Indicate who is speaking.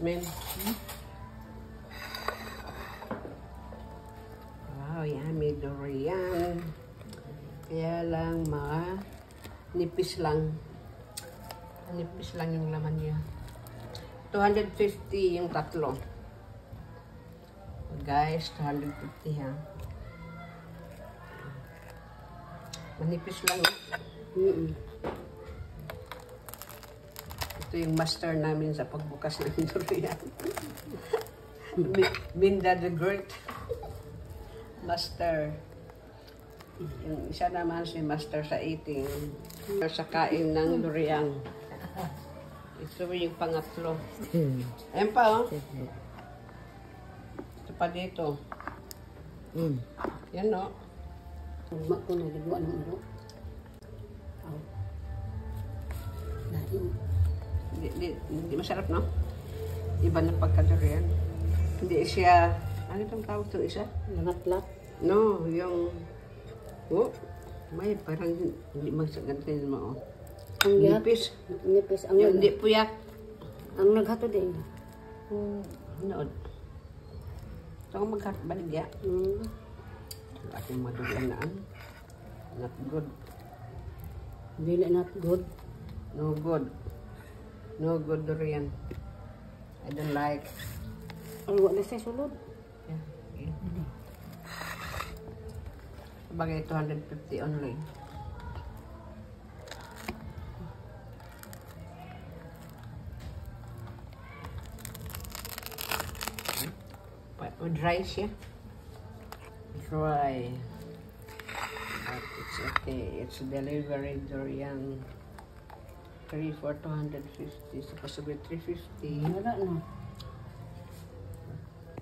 Speaker 1: Men. Wow, yummy durian. Kaya lang nipis lang. Nipis lang yung laman niya. 250 yung tatlo. Guys, 250 ha. Manipis lang. Ito yung master namin sa pagbukas ng durian. Minda the Great. Master. Yung isa naman si master sa eating. Sa kain ng durian. Ito yung pangatlo. Ayan pa oh. Ito pa dito. Yan oh.
Speaker 2: Mak ko na dibuan ng iro. Aw.
Speaker 1: Hindi masarap, no? Iba na pagka-durian. Hindi siya, ano itong tawag itong isa?
Speaker 2: Langat-lat.
Speaker 1: No, yung, may parang hindi magsagantin mo, oh.
Speaker 2: Ang
Speaker 1: nipis.
Speaker 2: Nipis. Ang
Speaker 1: Yung hindi puyak.
Speaker 2: Ang naghato din.
Speaker 1: Nood. Ito ang magbaligya. Ating madurian na not good.
Speaker 2: Dili not good.
Speaker 1: No good. No good durian. I don't like.
Speaker 2: Ay, wala sa sulod.
Speaker 1: Yeah. Bagay 250 only. Dry siya. Dry. But it's okay. It's delivery durian. 3 for 250. Supposed to be 350.
Speaker 2: Wala na.